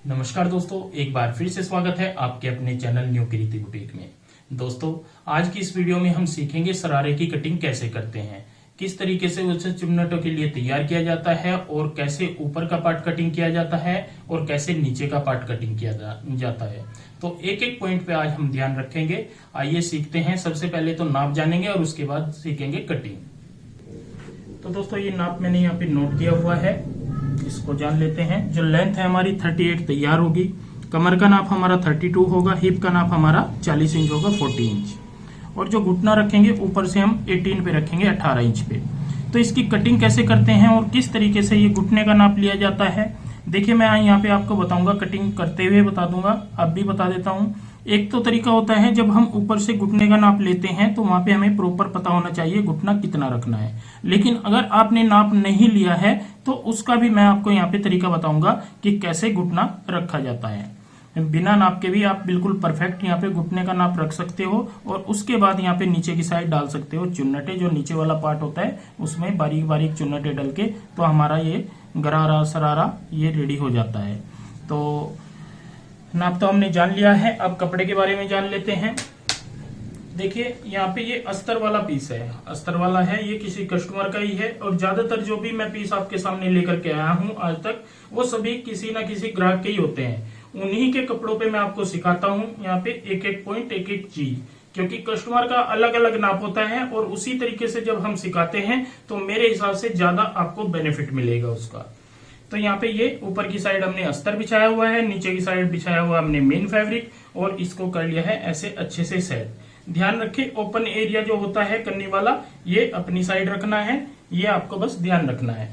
नमस्कार दोस्तों, एक बार फिर से स्वागत है आपके अपने चैनल न्यू कृति बुटीक में। दोस्तों, आज की इस वीडियो में हम सीखेंगे शरारे की कटिंग कैसे करते हैं, किस तरीके से उसे चुन्नटों के लिए तैयार किया जाता है और कैसे ऊपर का पार्ट कटिंग किया जाता है और कैसे नीचे का पार्ट कटिंग किया जाता है। तो एक एक पॉइंट पे आज हम ध्यान रखेंगे। आइए सीखते हैं। सबसे पहले तो नाप जानेंगे और उसके बाद सीखेंगे कटिंग। तो दोस्तों, ये नाप मैंने यहाँ पे नोट किया हुआ है, इसको जान लेते हैं। जो लेंथ है हमारी 38 तैयार होगी। कमर का नाप हमारा 32 होगा। हिप का नाप हमारा 40 इंच होगा, 40 इंच। और जो घुटना रखेंगे ऊपर से हम 18 पे रखेंगे, 18 इंच पे। तो इसकी कटिंग कैसे करते हैं और किस तरीके से ये घुटने का नाप लिया जाता है, देखिए मैं यहाँ पे आपको बताऊंगा। कटिंग करते हुए बता दूंगा, अब भी बता देता हूँ। एक तो तरीका होता है जब हम ऊपर से घुटने का नाप लेते हैं तो वहां पे हमें प्रॉपर पता होना चाहिए घुटना कितना रखना है। लेकिन अगर आपने नाप नहीं लिया है तो उसका भी मैं आपको यहाँ पे तरीका बताऊंगा कि कैसे घुटना रखा जाता है। बिना नाप के भी आप बिल्कुल परफेक्ट यहाँ पे घुटने का नाप रख सकते हो और उसके बाद यहाँ पे नीचे की साइड डाल सकते हो चुन्नटे। जो नीचे वाला पार्ट होता है उसमें बारीक बारीक चुन्नटे डाल के तो हमारा ये गरारा सरारा ये रेडी हो जाता है। तो नाप तो हमने जान लिया है, अब कपड़े के बारे में जान लेते हैं। देखिए यहाँ पे ये अस्तर वाला पीस है, अस्तर वाला है, ये किसी कस्टमर का ही है। और ज्यादातर जो भी मैं पीस आपके सामने लेकर के आया हूँ आज तक, वो सभी किसी ना किसी ग्राहक के ही होते हैं। उन्हीं के कपड़ों पे मैं आपको सिखाता हूँ यहाँ पे एक एक पॉइंट, एक एक चीज, क्योंकि कस्टमर का अलग अलग नाप होता है और उसी तरीके से जब हम सिखाते हैं तो मेरे हिसाब से ज्यादा आपको बेनिफिट मिलेगा उसका। तो यहाँ पे ये ऊपर की साइड हमने अस्तर बिछाया हुआ है, नीचे की साइड बिछाया हुआ हमने मेन फैब्रिक और इसको कर लिया है ऐसे अच्छे से सेट। ध्यान रखिए ओपन एरिया जो होता है कन्नी वाला, ये अपनी साइड रखना है, ये आपको बस ध्यान रखना है।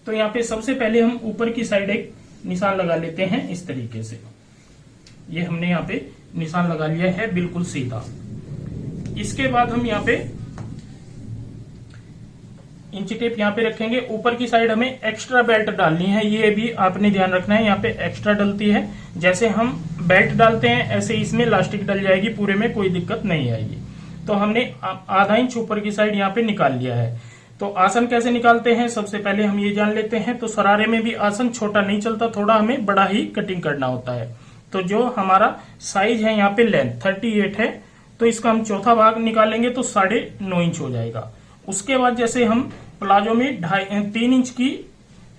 तो यहाँ पे सबसे पहले हम ऊपर की साइड एक निशान लगा लेते हैं इस तरीके से। ये हमने यहाँ पे निशान लगा लिया है बिल्कुल सीधा। इसके बाद हम यहाँ पे इंच टेप यहाँ पे रखेंगे। ऊपर की साइड हमें एक्स्ट्रा बेल्ट डालनी है, ये भी आपने ध्यान रखना है। यहाँ पे एक्स्ट्रा डलती है, जैसे हम बेल्ट डालते हैं ऐसे इसमें इलास्टिक डल जाएगी, पूरे में कोई दिक्कत नहीं आएगी। तो हमने आधा इंच ऊपर की साइड यहाँ पे निकाल लिया है। तो आसन कैसे निकालते हैं सबसे पहले हम ये जान लेते हैं। तो शरारे में भी आसन छोटा नहीं चलता, थोड़ा हमें बड़ा ही कटिंग करना होता है। तो जो हमारा साइज है यहाँ पे लेंथ 38 है, तो इसका हम चौथा भाग निकालेंगे तो 9.5 इंच हो जाएगा। उसके बाद जैसे हम प्लाजो में 3 इंच की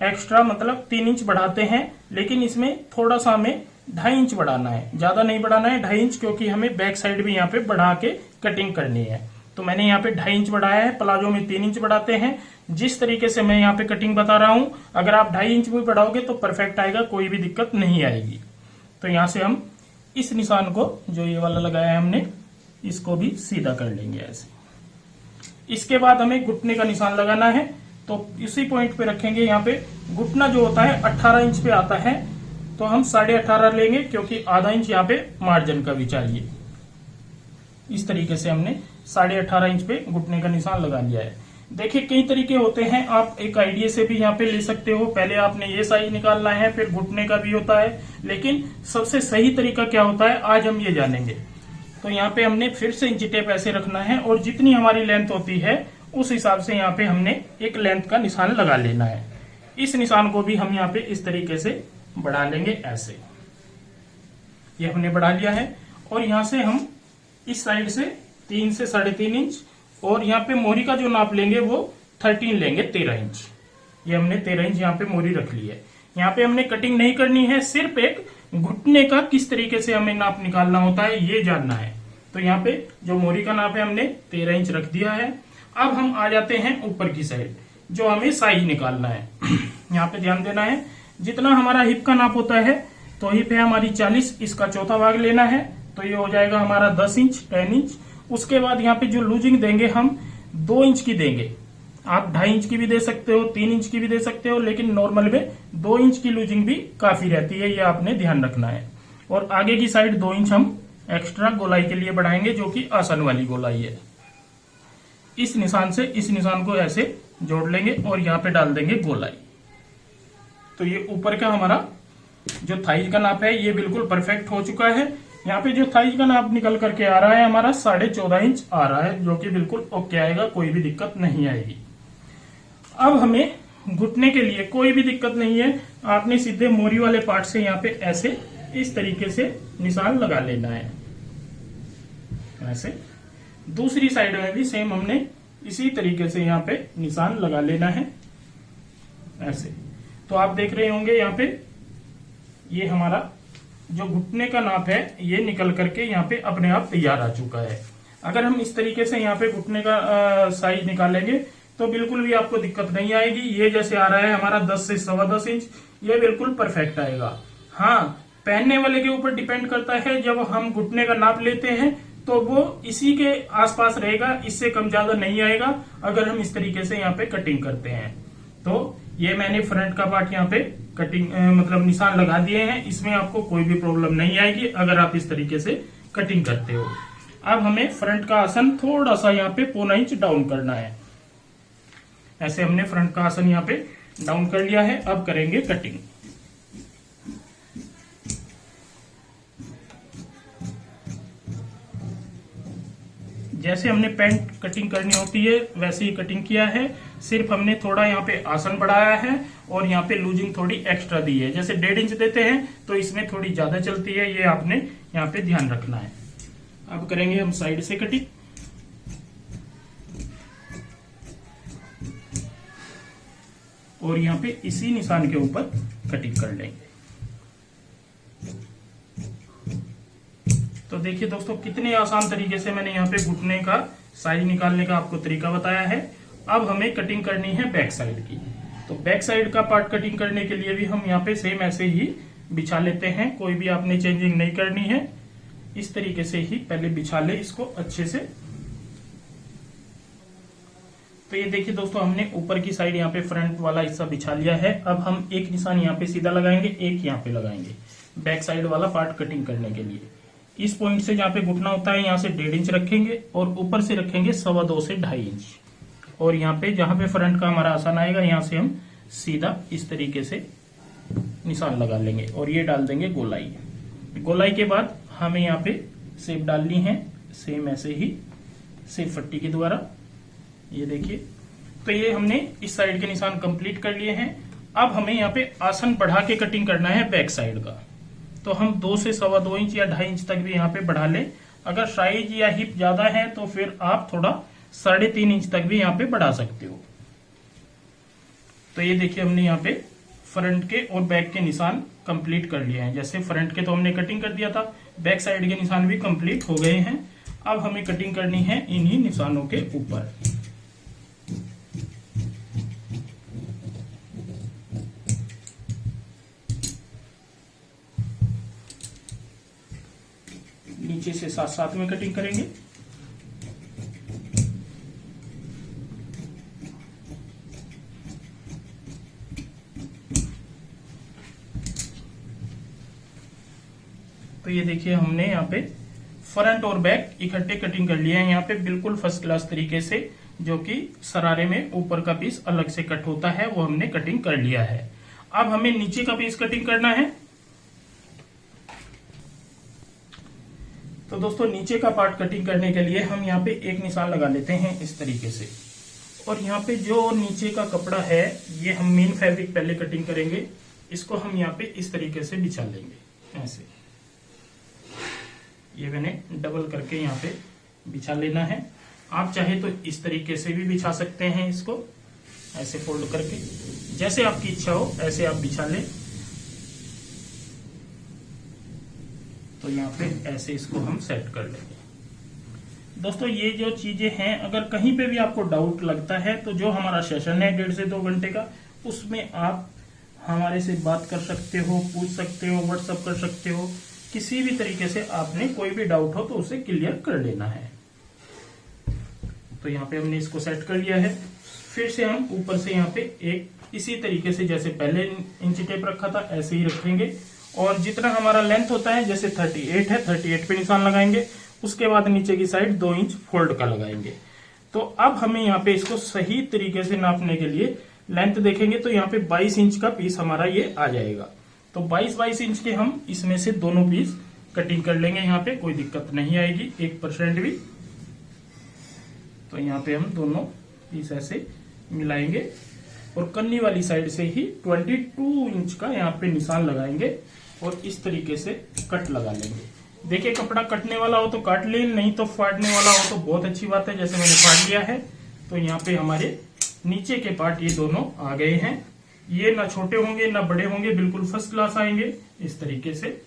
एक्स्ट्रा, मतलब 3 इंच बढ़ाते हैं, लेकिन इसमें थोड़ा सा हमें 2.5 इंच बढ़ाना है, ज्यादा नहीं बढ़ाना है, 2.5 इंच, क्योंकि हमें बैक साइड भी यहाँ पे बढ़ा के कटिंग करनी है। तो मैंने यहाँ पे 2.5 इंच बढ़ाया है, प्लाजो में 3 इंच बढ़ाते हैं। जिस तरीके से मैं यहाँ पे कटिंग बता रहा हूँ, अगर आप 2.5 इंच भी बढ़ाओगे तो परफेक्ट आएगा, कोई भी दिक्कत नहीं आएगी। तो यहाँ से हम इस निशान को जो ये वाला लगाया है हमने, इसको भी सीधा कर लेंगे ऐसे। इसके बाद हमें घुटने का निशान लगाना है, तो इसी पॉइंट पे रखेंगे। यहाँ पे घुटना जो होता है 18 इंच पे आता है, तो हम 18.5 लेंगे, क्योंकि आधा इंच यहाँ पे मार्जिन का भी चाहिए। इस तरीके से हमने 18.5 इंच पे घुटने का निशान लगा लिया है। देखिए कई तरीके होते हैं, आप एक आइडिया से भी यहाँ पे ले सकते हो। पहले आपने ये साइज निकालना है, फिर घुटने का भी होता है, लेकिन सबसे सही तरीका क्या होता है आज हम ये जानेंगे। तो यहाँ पे हमने फिर से इंच टेप ऐसे रखना है और जितनी हमारी लेंथ होती है उस हिसाब से यहाँ पे हमने एक लेंथ का निशान लगा लेना है। इस निशान को भी हम यहाँ पे इस तरीके से बढ़ा लेंगे ऐसे। ये हमने बढ़ा लिया है और यहाँ से हम इस साइड से 3 से 3.5 इंच, और यहाँ पे मोरी का जो नाप लेंगे वो 13 लेंगे, 13 इंच। ये हमने 13 इंच यहाँ पे मोरी रख ली है। यहाँ पे हमने कटिंग नहीं करनी है, सिर्फ एक घुटने का किस तरीके से हमें नाप निकालना होता है ये जानना है। तो यहाँ पे जो मोरी का नाप है हमने 13 इंच रख दिया है। अब हम आ जाते हैं ऊपर की साइड, जो हमें साइज निकालना है। यहाँ पे ध्यान देना है, जितना हमारा हिप का नाप होता है, तो हिप है हमारी 40, इसका चौथा भाग लेना है, तो ये हो जाएगा हमारा 10 इंच, 10 इंच। उसके बाद यहाँ पे जो लूजिंग देंगे हम 2 इंच की देंगे। आप 2.5 इंच की भी दे सकते हो, 3 इंच की भी दे सकते हो, लेकिन नॉर्मल में 2 इंच की लूजिंग भी काफी रहती है, ये आपने ध्यान रखना है। और आगे की साइड 2 इंच हम एक्स्ट्रा गोलाई के लिए बढ़ाएंगे, जो कि आसन वाली गोलाई है। इस निशान से इस निशान को ऐसे जोड़ लेंगे और यहाँ पे डाल देंगे गोलाई। तो ये ऊपर का हमारा जो थाइज का नाप है ये बिल्कुल परफेक्ट हो चुका है। यहाँ पे जो थाइज का नाप निकल करके आ रहा है हमारा 14.5 इंच आ रहा है, जो कि बिल्कुल ओके आएगा, कोई भी दिक्कत नहीं आएगी। अब हमें घुटने के लिए कोई भी दिक्कत नहीं है, आपने सीधे मोरी वाले पार्ट से यहाँ पे ऐसे इस तरीके से निशान लगा लेना है। ऐसे दूसरी साइड में भी सेम हमने इसी तरीके से यहाँ पे निशान लगा लेना है ऐसे। तो आप देख रहे होंगे यहाँ पे ये हमारा जो घुटने का नाप है ये निकल करके यहाँ पे अपने आप तैयार आ चुका है। अगर हम इस तरीके से यहाँ पे घुटने का साइज निकालेंगे तो बिल्कुल भी आपको दिक्कत नहीं आएगी। ये जैसे आ रहा है हमारा 10 से 10.25 इंच, ये बिल्कुल परफेक्ट आएगा। हाँ, पहनने वाले के ऊपर डिपेंड करता है। जब हम घुटने का नाप लेते हैं तो वो इसी के आसपास रहेगा, इससे कम ज्यादा नहीं आएगा अगर हम इस तरीके से यहाँ पे कटिंग करते हैं। तो ये मैंने फ्रंट का पार्ट यहाँ पे कटिंग मतलब निशान लगा दिए हैं, इसमें आपको कोई भी प्रॉब्लम नहीं आएगी अगर आप इस तरीके से कटिंग करते हो। अब हमें फ्रंट का आसन थोड़ा सा यहाँ पे 0.25 इंच डाउन करना है। ऐसे हमने फ्रंट का आसन यहाँ पे डाउन कर लिया है। अब करेंगे कटिंग। जैसे हमने पैंट कटिंग करनी होती है वैसे ही कटिंग किया है, सिर्फ हमने थोड़ा यहाँ पे आसन बढ़ाया है और यहाँ पे लूजिंग थोड़ी एक्स्ट्रा दी है। जैसे 1.5 इंच देते हैं तो इसमें थोड़ी ज्यादा चलती है, ये आपने यहाँ पे ध्यान रखना है। अब करेंगे हम साइड से कटिंग। और यहाँ पे इसी निशान के ऊपर कटिंग कर लेंगे। तो देखिए दोस्तों कितने आसान तरीके से मैंने यहाँ पे घुटने का साइज निकालने का आपको तरीका बताया है। अब हमें कटिंग करनी है बैक साइड की। तो बैक साइड का पार्ट कटिंग करने के लिए भी हम यहाँ पे सेम ऐसे ही बिछा लेते हैं, कोई भी आपने चेंजिंग नहीं करनी है। इस तरीके से ही पहले बिछा ले इसको अच्छे से। तो ये देखिए दोस्तों हमने ऊपर की साइड यहाँ पे फ्रंट वाला हिस्सा बिछा लिया है। अब हम एक निशान यहाँ पे सीधा लगाएंगे, एक यहाँ पे लगाएंगे बैक साइड वाला पार्ट कटिंग करने के लिए। इस पॉइंट से जहाँ पे घुटना होता है यहाँ से 1.5 इंच रखेंगे और ऊपर से रखेंगे 2.25 से 2.5 इंच। और यहाँ पे जहाँ पे फ्रंट का हमारा आसान आएगा यहाँ से हम सीधा इस तरीके से निशान लगा लेंगे और ये डाल देंगे गोलाई। गोलाई के बाद हमें यहाँ पे शेप डालनी है सेम ऐसे ही शेप पट्टी के द्वारा। ये देखिए, तो ये हमने इस साइड के निशान कंप्लीट कर लिए हैं। अब हमें यहाँ पे आसन बढ़ा के कटिंग करना है बैक साइड का। तो हम 2 से 2.25 इंच या 2.5 इंच तक भी यहाँ पे बढ़ा लें। अगर साइज या हिप ज्यादा है तो फिर आप थोड़ा 3.5 इंच तक भी यहाँ पे बढ़ा सकते हो। तो ये देखिए हमने यहाँ पे फ्रंट के और बैक के निशान कंप्लीट कर लिए हैं। जैसे फ्रंट के तो हमने कटिंग कर दिया था, बैक साइड के निशान भी कंप्लीट हो गए हैं। अब हमें कटिंग करनी है इन्हीं निशानों के ऊपर। नीचे से साथ साथ में कटिंग करेंगे। तो ये देखिए हमने यहाँ पे फ्रंट और बैक इकट्ठे कटिंग कर लिए हैं यहाँ पे बिल्कुल फर्स्ट क्लास तरीके से। जो कि सरारे में ऊपर का पीस अलग से कट होता है वो हमने कटिंग कर लिया है। अब हमें नीचे का पीस कटिंग करना है। तो दोस्तों नीचे का पार्ट कटिंग करने के लिए हम यहाँ पे एक निशान लगा लेते हैं इस तरीके से। और यहाँ पे जो नीचे का कपड़ा है ये हम मेन फैब्रिक पहले कटिंग करेंगे। इसको हम यहाँ पे इस तरीके से बिछा लेंगे ऐसे। ये मैंने डबल करके यहाँ पे बिछा लेना है। आप चाहे तो इस तरीके से भी बिछा सकते हैं, इसको ऐसे फोल्ड करके, जैसे आपकी इच्छा हो ऐसे आप बिछा लें। तो यहाँ पे ऐसे इसको हम सेट कर लेंगे। दोस्तों ये जो चीजें हैं अगर कहीं पे भी आपको डाउट लगता है तो जो हमारा सेशन है 1.5 से 2 घंटे का, उसमें आप हमारे से बात कर सकते हो, पूछ सकते हो, व्हाट्सअप कर सकते हो। किसी भी तरीके से आपने कोई भी डाउट हो तो उसे क्लियर कर लेना है। तो यहाँ पे हमने इसको सेट कर लिया है। फिर से हम ऊपर से यहाँ पे एक इसी तरीके से जैसे पहले इंची टेप रखा था ऐसे ही रखेंगे। और जितना हमारा लेंथ होता है जैसे 38 है 38 पे निशान लगाएंगे। उसके बाद नीचे की साइड 2 इंच फोल्ड का लगाएंगे। तो अब हमें यहाँ पे इसको सही तरीके से नापने के लिए लेंथ देखेंगे तो यहाँ पे 22 इंच का पीस हमारा ये आ जाएगा। तो 22 इंच के हम इसमें से दोनों पीस कटिंग कर लेंगे। यहाँ पे कोई दिक्कत नहीं आएगी 1% भी। तो यहाँ पे हम दोनों पीस ऐसे मिलाएंगे और कन्नी वाली साइड से ही 22 इंच का यहाँ पे निशान लगाएंगे और इस तरीके से कट लगा लेंगे। देखिए कपड़ा कटने वाला हो तो काट ले, नहीं तो फाड़ने वाला हो तो बहुत अच्छी बात है। जैसे मैंने फाड़ लिया है तो यहाँ पे हमारे नीचे के पार्ट ये दोनों आ गए हैं। ये ना छोटे होंगे ना बड़े होंगे, बिल्कुल फर्स्ट क्लास आएंगे इस तरीके से।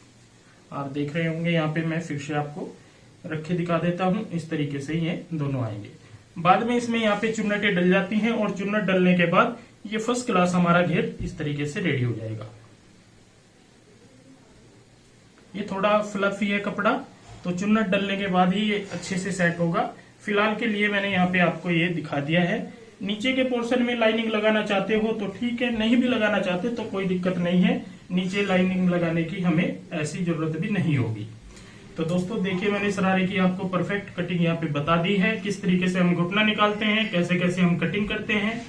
आप देख रहे होंगे यहाँ पे मैं फिर से आपको रखे दिखा देता हूँ। इस तरीके से ये दोनों आएंगे। बाद में इसमें यहाँ पे चुन्नटें डल जाती हैं और चुन्नट डलने के बाद ये फर्स्ट क्लास हमारा घेर इस तरीके से रेडी हो जाएगा। ये थोड़ा फ्लफी है कपड़ा, तो चुन्नट डलने के बाद ही ये अच्छे से सेट होगा। फिलहाल के लिए मैंने यहाँ पे आपको ये दिखा दिया है। नीचे के पोर्शन में लाइनिंग लगाना चाहते हो तो ठीक है, नहीं भी लगाना चाहते तो कोई दिक्कत नहीं है। नीचे लाइनिंग लगाने की हमें ऐसी जरूरत भी नहीं होगी। तो दोस्तों देखिए मैंने शरारे की आपको परफेक्ट कटिंग यहाँ पे बता दी है। किस तरीके से हम घुटना निकालते हैं, कैसे कैसे हम कटिंग करते हैं।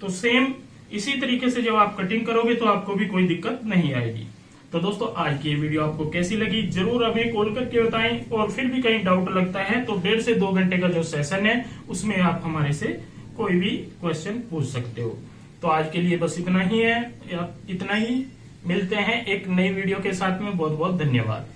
तो सेम इसी तरीके से जब आप कटिंग करोगे तो आपको भी कोई दिक्कत नहीं आएगी। तो दोस्तों आज की ये वीडियो आपको कैसी लगी जरूर हमें कॉल करके बताएं। और फिर भी कहीं डाउट लगता है तो 1.5 से 2 घंटे का जो सेशन है उसमें आप हमारे से कोई भी क्वेश्चन पूछ सकते हो। तो आज के लिए बस इतना ही है, इतना ही। मिलते हैं एक नई वीडियो के साथ में। बहुत बहुत धन्यवाद।